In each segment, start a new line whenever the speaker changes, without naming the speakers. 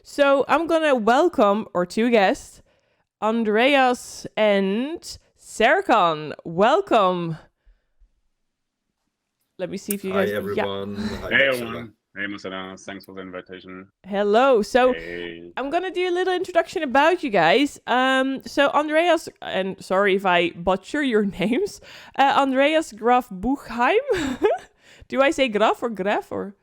So I'm gonna welcome our two guests, Andreas and Serkan. Welcome. Let me see if you guys...
Hi, everyone.
Yeah.
Hi,
Hey,
Marcella.
everyone. Hey, Marcella. Thanks for the invitation.
Hello. So
Hey.
I'm gonna do a little introduction about you guys. So Andreas, and sorry if I butcher your names, Andreas Graf Buchheim. Do I say Graf or Graf or?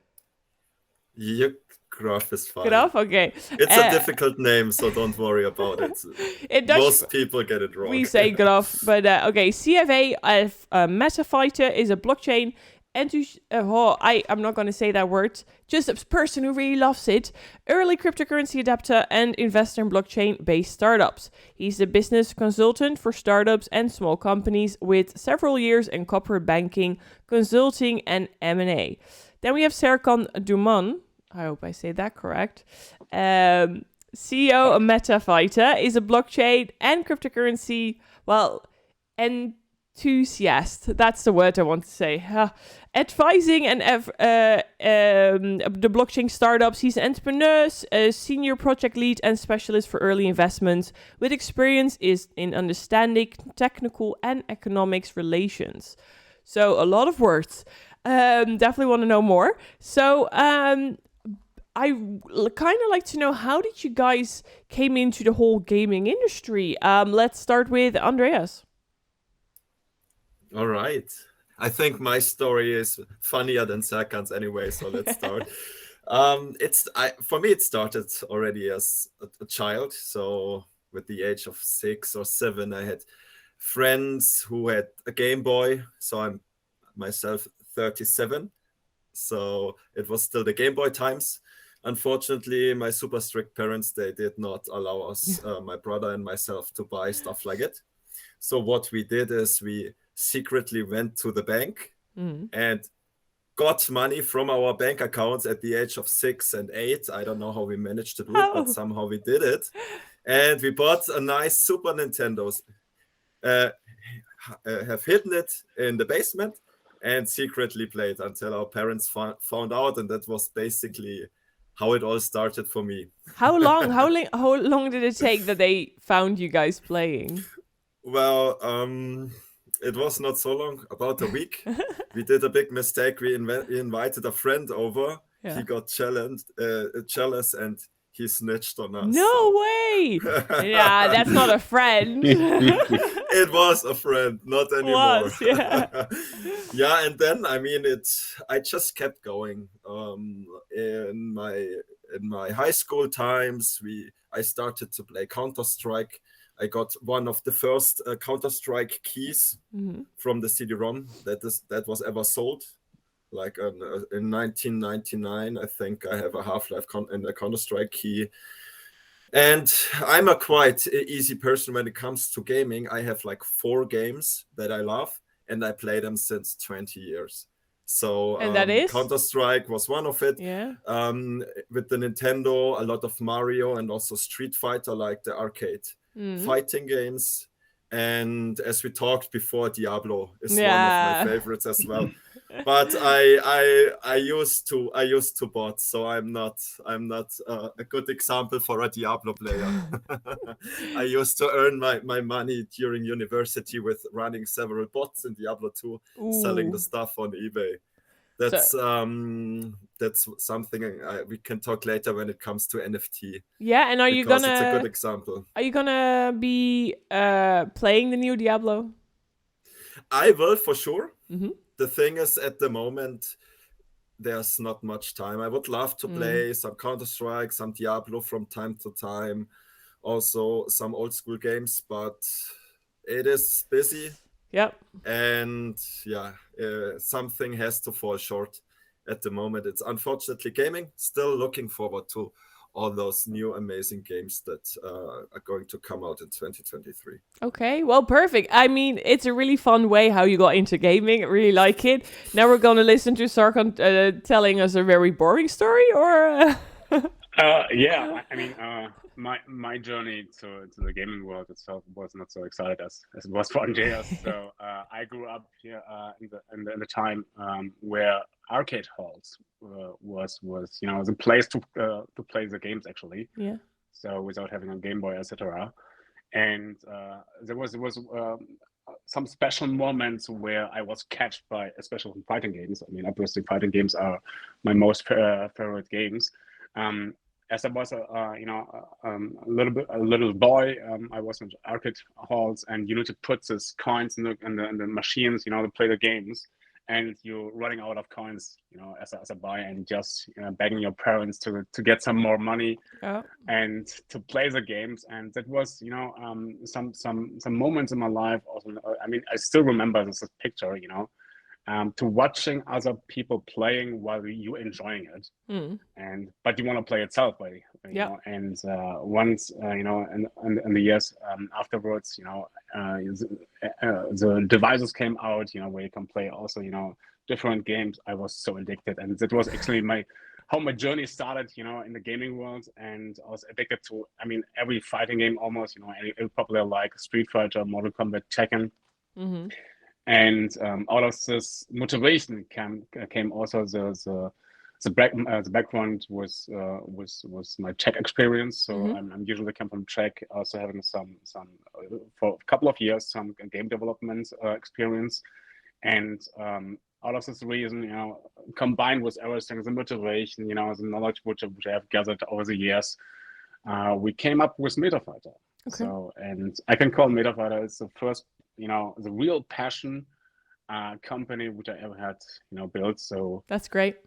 Your graph is fine.
Graf, okay.
It's a difficult name, so don't worry about it.
In Dutch,
Most people get it wrong.
we say Graf, but okay. CFA Metafighter is a blockchain. I'm not going to say that word. Just a person who really loves it. Early cryptocurrency adapter and investor in blockchain-based startups. He's a business consultant for startups and small companies with several years in corporate banking, consulting, and M&A. Then we have Serkan Duman. I hope I say that correct. CEO of Metafighter is a blockchain and cryptocurrency, enthusiast. That's the word I want to say. Advising and the blockchain startups. He's an entrepreneur, a senior project lead and specialist for early investments with experience in understanding technical and economics relations. So a lot of words. Definitely want to know more. So I kind of like to know, how did you guys came into the whole gaming industry? Let's start with Andreas.
All right. I think my story is funnier than Serkan's anyway, so let's start. For me, it started already as a child. So with the age of 6 or 7, I had friends who had a Game Boy. So I'm myself 37. So it was still the Game Boy times. Unfortunately, my super strict parents, they did not allow us, my brother and myself, to buy stuff like it. So what we did is we secretly went to the bank and got money from our bank accounts at the age of 6 and 8. I don't know how we managed to do it, but somehow we did it. And we bought a nice Super Nintendo, have hidden it in the basement and secretly played until our parents found out. And that was basically how it all started for me.
How long did it take that they found you guys playing?
Well, it was not so long, about a week. We did a big mistake. We invited a friend over. Yeah. He got jealous and he snitched on us.
No way! Yeah, that's not a friend.
It was a friend, not anymore.
Yeah.
Yeah, and then I just kept going. In my high school times, I started to play Counter-Strike. I got one of the first Counter-Strike keys from the CD-ROM that was ever sold. Like in 1999, I think I have a Half-Life and a Counter-Strike key. And I'm a quite easy person when it comes to gaming. I have like 4 games that I love, and I play them since 20 years. So
and that is?
Counter-Strike was one of it.
Yeah.
With the Nintendo, a lot of Mario and also Street Fighter, like the arcade fighting games. And as we talked before, Diablo is one of my favorites as well. But I used to bot, so I'm not a good example for a Diablo player. I used to earn my money during university with running several bots in Diablo 2, selling the stuff on eBay. That's something we can talk later when it comes to NFT.
Yeah, and
it's a good example.
Are you gonna be playing the new Diablo?
I will, for sure. Mm-hmm. The thing is, at the moment, there's not much time. I would love to play some Counter-Strike, some Diablo from time to time, also some old school games, but it is busy.
Yep.
And something has to fall short at the moment. It's unfortunately gaming. Still looking forward to all those new amazing games that are going to come out in 2023.
Okay, well, perfect. I mean, it's a really fun way how you got into gaming. I really like it. Now we're going to listen to Serkan telling us a very boring story, or...
I mean, my journey to the gaming world itself was not so excited as it was for Andreas. So I grew up here in the time where arcade halls was the place to play the games actually.
Yeah.
So without having a Game Boy, etc. And there was some special moments where I was catched by, especially fighting games. I mean, obviously, fighting games are my most favorite games. As I was a little boy, I was in arcade halls, and you need to put these coins in the machines, to play the games, and you're running out of coins, as a boy, and just begging your parents to get some more money and to play the games. And that was some moments in my life. Also, I mean, I still remember this picture, to watching other people playing while you enjoying it, but you want to play itself, and once in the years afterwards, the devices came out, where you can play also different games. I was so addicted, and that was actually how my journey started, in the gaming world. And I was addicted to, I mean, every fighting game almost, any popular like Street Fighter, Mortal Kombat, Tekken.
Mm-hmm.
And out of this motivation came also the background was my Czech experience. So I'm usually come from Czech, also having some for a couple of years some game development experience, and out of this reason, combined with everything, the motivation, the knowledge which I have gathered over the years, we came up with MetaFighter. Okay. So, and I can call MetaFighter as the first, the real passion company which I ever had, built. So
that's great.